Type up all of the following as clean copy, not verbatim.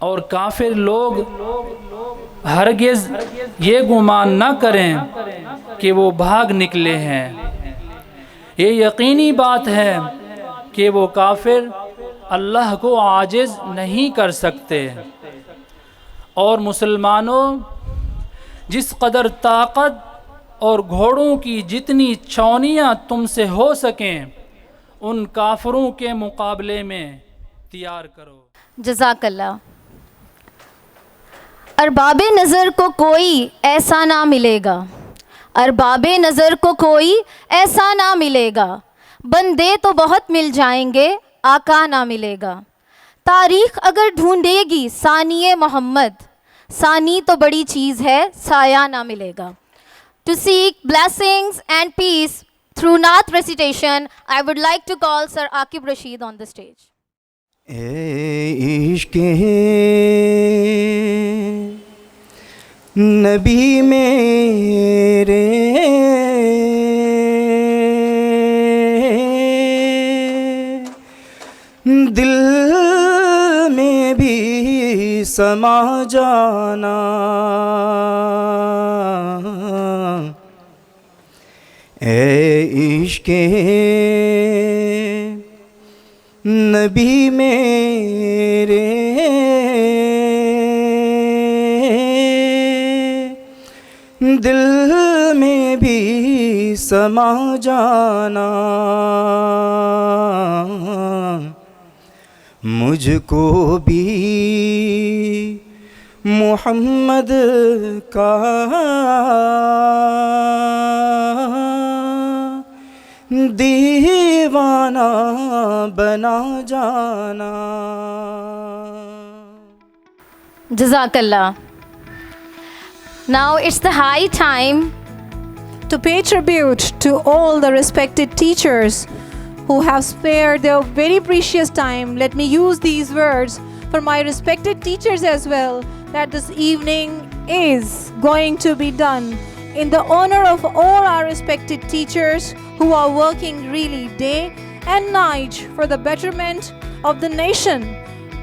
और काफिर लोग हरगिज़ ये गुमान न करें कि वो भाग निकले हैं। ये यकीनी बात है कि वो काफिर अल्लाह को आजिज़ नहीं कर सकते। और मुसलमानों, जिस कदर ताकत और घोड़ों की जितनी छावनियाँ तुमसे हो सकें उन काफिरों के मुकाबले में तैयार करो। जज़ाकल्लाह। अरबाबे नज़र को कोई ऐसा ना मिलेगा, अरबाबे नज़र को कोई ऐसा ना मिलेगा, बंदे तो बहुत मिल जाएंगे, आका ना मिलेगा। तारीख़ अगर ढूंढेगी सानिए मोहम्मद, सानी तो बड़ी चीज़ है, साया ना मिलेगा। To seek blessings and peace through Naat recitation, I would like to call Sir Aqib Rashid on the stage. इश्क़े नबी मेरे दिल में भी समा जाना, ए इश्क़े नबी मेरे दिल में भी समा जाना, मुझको भी मोहम्मद का दीवाना बना जाना। Jazakallah. Now it's the high time to pay tribute to all the respected teachers who have spared their very precious time. Let me use these words for my respected teachers as well, that this evening is going to be done in the honor of all our respected teachers who are working really day and night for the betterment of the nation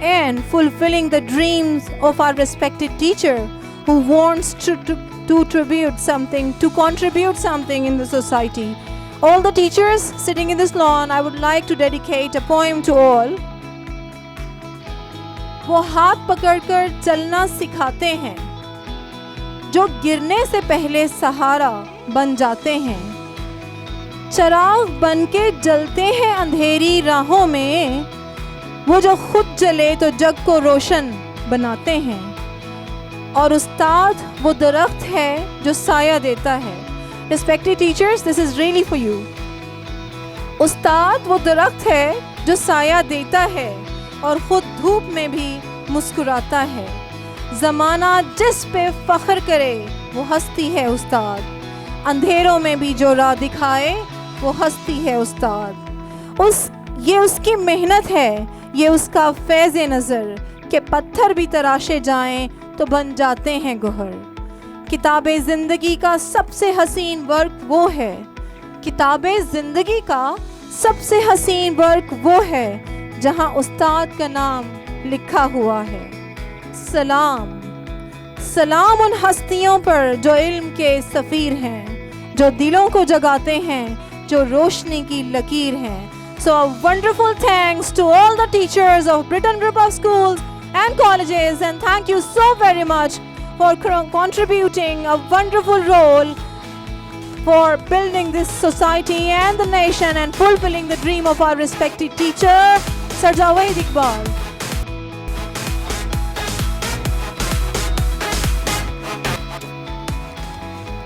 and fulfilling the dreams of our respected teacher who wants to tribute something, to contribute something in the society. All the teachers sitting in this lawn, I would like to dedicate a poem to all. वो हाथ पकड़कर चलना सिखाते हैं, जो गिरने से पहले सहारा बन जाते हैं, चराग बन के जलते हैं अंधेरी राहों में, वो जो खुद जले तो जग को रोशन बनाते हैं। और उस्ताद वो दरख्त है जो साया देता है। Respected teachers, this is really for you. उस्ताद वो दरख्त है जो साया देता है और खुद धूप में भी मुस्कुराता है। ज़माना जिस पे फ़ख्र करे वो हस्ती है उस्ताद, अंधेरों में भी जो राह दिखाए वो हस्ती है उस्ताद। ये उसकी मेहनत है, ये उसका फैज़ नज़र, के पत्थर भी तराशे जाएं तो बन जाते हैं गोहर। किताबे ज़िंदगी का सबसे हसीन वर्क वो है, किताबे ज़िंदगी का सबसे हसीन वर्क वो है जहाँ उस्ताद का नाम लिखा हुआ है। सलाम सलाम उन हस्तियों पर जो इल्म के सफ़ीर हैं, जो दिलों को जगाते हैं, जो रोशनी की लकीर हैं। So a wonderful thanks to all the teachers of Britain Group of Schools and Colleges, and thank you so very much for contributing a wonderful role for building this society and the nation and fulfilling the dream of our respected teacher, Sir Javed Iqbal.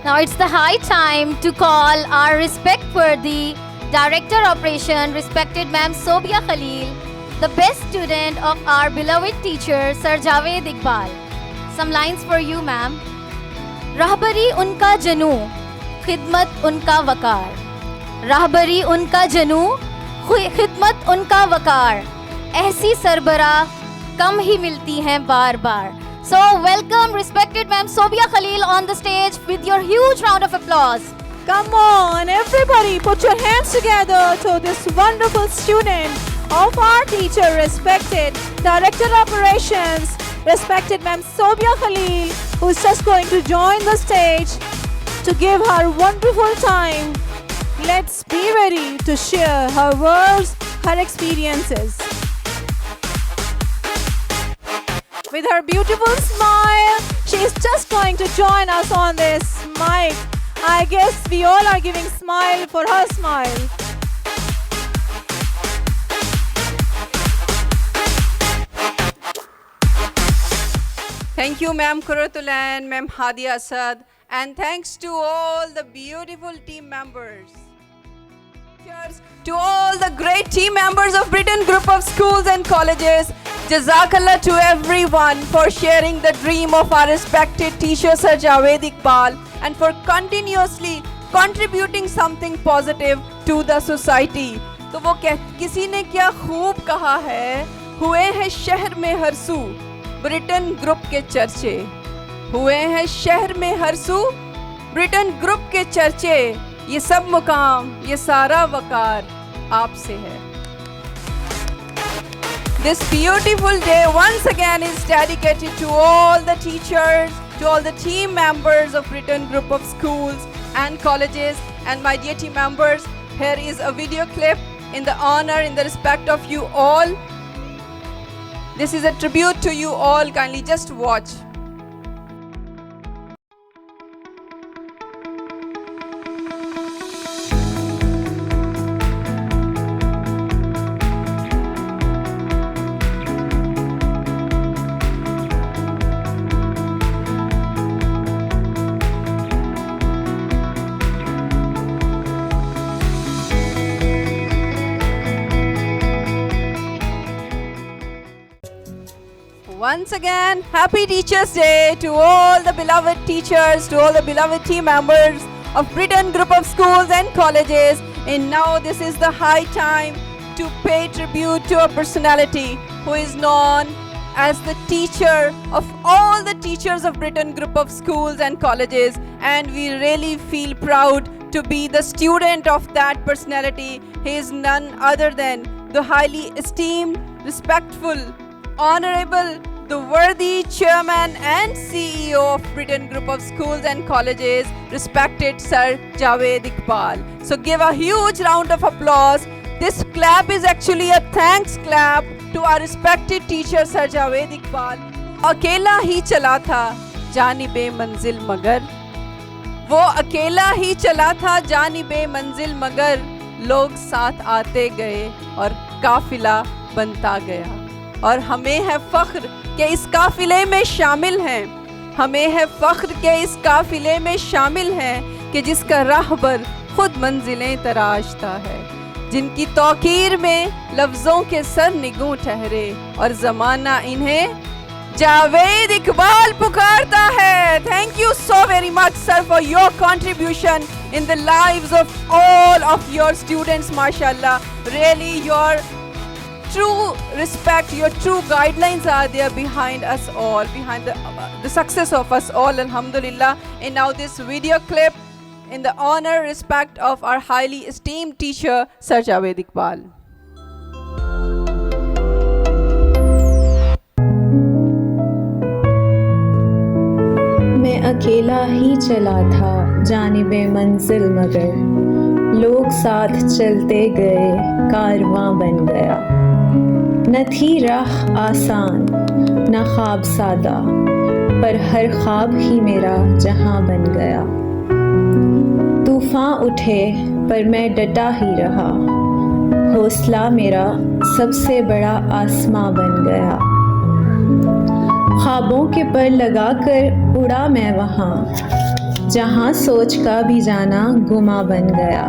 Now it's the high time to call our respect-worthy Director Operation, respected Ma'am Sobia Khalil, the best student of our beloved teacher, Sir Javed Iqbal. Some lines for you, ma'am. रहबरी उनका जनू, खिदमत उनका वकार। रहबरी उनका जनू, खिदमत उनका वकार। ऐसी सरबरा कम ही मिलती हैं बार बार। So welcome respected Ma'am Sobia Khalil on the stage with your huge round of applause. Come on, everybody, put your hands together to this wonderful student of our teacher, respected Director Operations, respected Ma'am Sobia Khalil, who is just going to join the stage to give her wonderful time. Let's be ready to share her words, her experiences. With her beautiful smile, she is just going to join us on this mic. I guess we all are giving smile for her smile. Thank you, Ma'am Kuratulan, Ma'am Hadia Asad, and thanks to all the beautiful team members. Cheers to all the great team members of Britain Group of Schools and Colleges. Jazakallah to everyone for sharing the dream of our respected teacher Sir Javed Iqbal and for continuously contributing something positive to the society. तो वो किसी ने क्या खूब कहा है, हुए हैं शहर में हरसू ब्रिटेन ग्रुप के चर्चे, हुए हैं शहर में हरसू ब्रिटेन ग्रुप के चर्चे, ये सब मुकाम ये सारा वकार आपसे है. This beautiful day once again is dedicated to all the teachers, to all the team members of Britain Group of Schools and Colleges. And my dear team members, here is a video clip in the honor, in the respect of you all. This is a tribute to you all. Kindly just watch. Once again, happy Teachers' Day to all the beloved teachers, to all the beloved team members of Britain Group of Schools and Colleges. And now this is the high time to pay tribute to a personality who is known as the teacher of all the teachers of Britain Group of Schools and Colleges. And we really feel proud to be the student of that personality. He is none other than the highly esteemed, respectful, honorable, the worthy chairman and CEO of Britain Group of Schools and Colleges, respected Sir Javed Iqbal. So give a huge round of applause. This clap is actually a thanks clap to our respected teacher Sir Javed Iqbal. अकेला ही चला था जानिबे मंजिल मगर, वो अकेला ही चला था जानिबे मंजिल मगर, लोग साथ आते गए और काफिला बनता गया. और हमें है फ़ख्र कि इस काफ़िले में शामिल हैं, हमें है फ़ख्र कि इस काफ़िले में शामिल हैं कि जिसका राहबर खुद मंजिलें तराशता है, जिनकी तौकीर में लफ्ज़ों के सर निगूं ठहरे और ज़माना इन्हें जावेद इकबाल पुकारता है. Thank you so very much, sir, for your contribution in the lives of all of your students. MashaAllah, really your true respect, your true guidelines are there behind us all, behind the success of us all, alhamdulillah. And now this video clip in the honor, respect of our highly esteemed teacher, Sir Javed Iqbal. मैं अकेला ही चला था जानिबे मंजिल मगर, लोग साथ चलते गए कारवां बन गया. न थी राह आसान न ख्वाब सादा, पर हर ख्वाब ही मेरा जहां बन गया. तूफ़ान उठे पर मैं डटा ही रहा, हौसला मेरा सबसे बड़ा आसमां बन गया. ख्वाबों के पर लगाकर उड़ा मैं वहाँ, जहाँ सोच का भी जाना गुमा बन गया.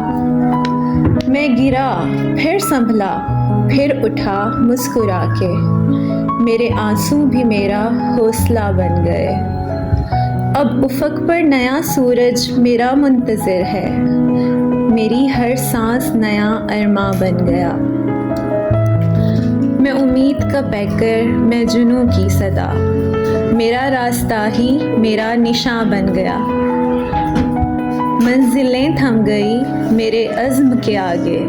मैं गिरा फिर संभला फिर उठा मुस्कुरा के, मेरे आंसू भी मेरा हौसला बन गए. अब उफ़क़ पर नया सूरज मेरा मुंतज़िर है, मेरी हर सांस नया अरमा बन गया. मैं उम्मीद का पैकर मैं जुनूं की सदा, मेरा रास्ता ही मेरा निशान बन गया. मंजिलें थम गई मेरे अज़्म के आगे,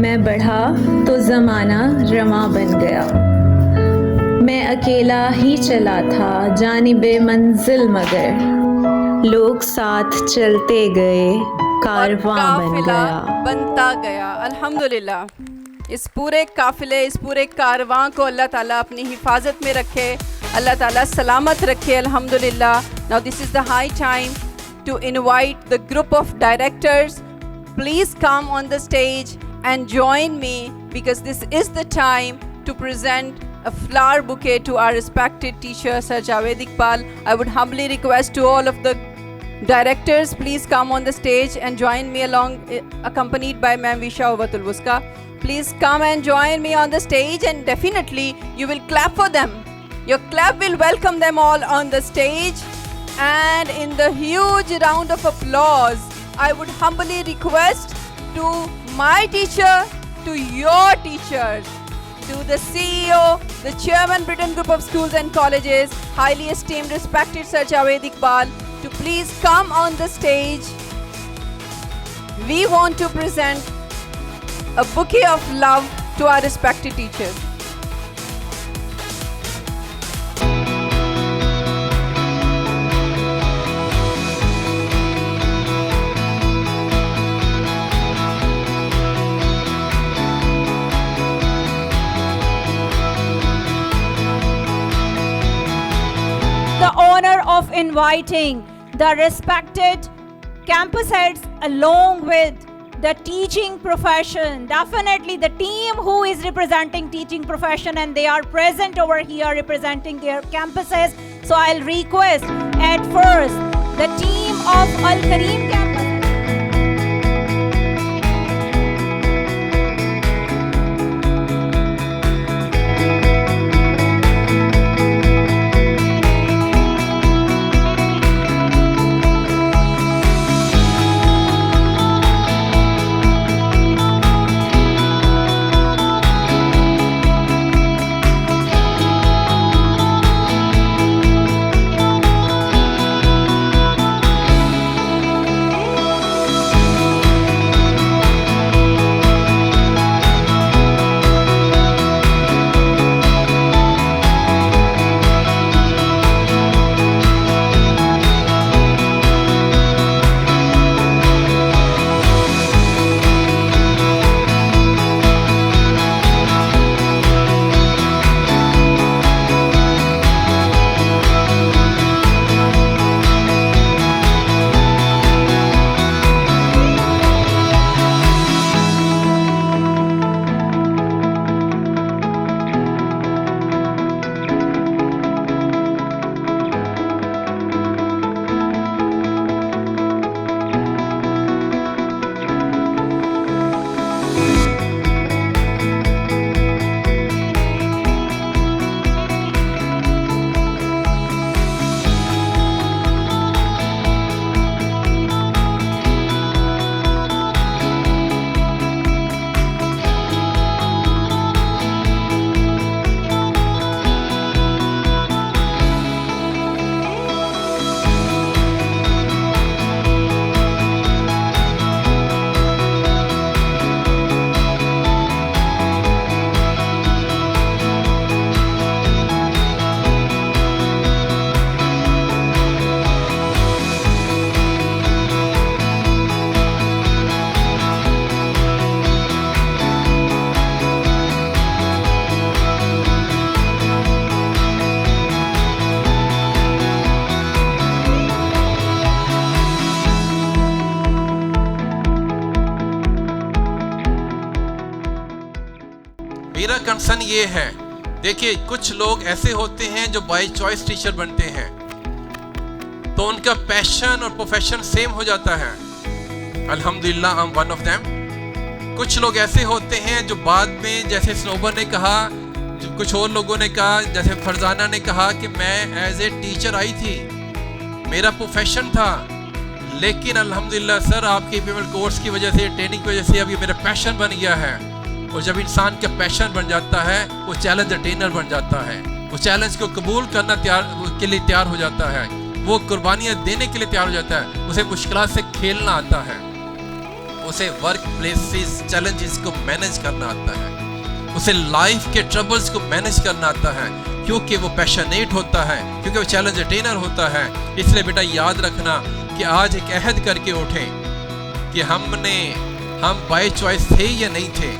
मैं बढ़ा तो ज़माना रवां बन गया. मैं अकेला ही चला था जानिबे मंजिल, मगर लोग साथ चलते गए, कारवां बन काफिला गया। बनता गया। अल्हम्दुलिल्लाह, इस पूरे काफिले, इस पूरे कारवां को अल्लाह ताला अपनी हिफाजत में रखे, अल्लाह ताला सलामत रखे। अल्हम्दुलिल्लाह। Now this is the high time to invite the group of directors. Please come on the stage and join me, because this is the time to present a flower bouquet to our respected teacher Sir Javed Iqbal. I would humbly request to all of the directors, please come on the stage and join me along, accompanied by Ma'am Visha Ovatul Wuska. Please come and join me on the stage, and definitely you will clap for them. Your clap will welcome them all on the stage. And in the huge round of applause, I would humbly request to my teacher, to your teachers, to the CEO, the Chairman, Britain Group of Schools and Colleges, highly esteemed, respected Sir Javed Iqbal, to please come on the stage. We want to present a bouquet of love to our respected teachers. The honor of inviting the respected campus heads along with the teaching profession, definitely the team who is representing teaching profession, and they are present over here representing their campuses. So I'll request at first the team of Al Kareem campus. मेरा concern ये है, देखिए कुछ लोग ऐसे होते हैं जो बाय चॉइस टीचर बनते हैं, तो उनका पैशन और प्रोफेशन सेम हो जाता है। अल्हम्दुलिल्लाह I am one of them. कुछ लोग ऐसे होते हैं जो बाद में, जैसे स्नोबर ने कहा, कुछ और लोगों ने कहा, जैसे फरजाना ने कहा कि मैं एज ए टीचर आई थी, मेरा प्रोफेशन था, लेकिन अल्हम्दुलिल्लाह सर आपके पेमेंट कोर्स की वजह से, ट्रेनिंग की वजह से अब ये मेरा पैशन बन गया है। और जब इंसान का पैशन बन जाता है वो चैलेंज अटेनर बन जाता है, वो चैलेंज को कबूल करना के लिए तैयार हो जाता है, वो कुर्बानियाँ देने के लिए तैयार हो जाता है, उसे मुश्किलात से खेलना आता है, उसे वर्क प्लेसेस चैलेंजेस को मैनेज करना आता है, उसे लाइफ के ट्रबल्स को मैनेज करना आता है। क्योंकि वो पैशनेट होता है, क्योंकि वो चैलेंज अटेनर होता है। इसलिए बेटा याद रखना कि आज एक अहद करके उठें कि हम बाय चॉइस थे या नहीं थे,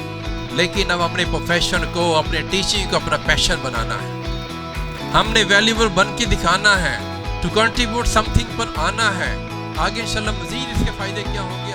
लेकिन अब अपने प्रोफेशन को, अपने टीचिंग को अपना पैशन बनाना है। हमने वैल्यूएबल बन के दिखाना है, टू कंट्रीब्यूट समथिंग पर आना है। आगे इंशाल्लाह मजीद इसके फायदे क्या होंगे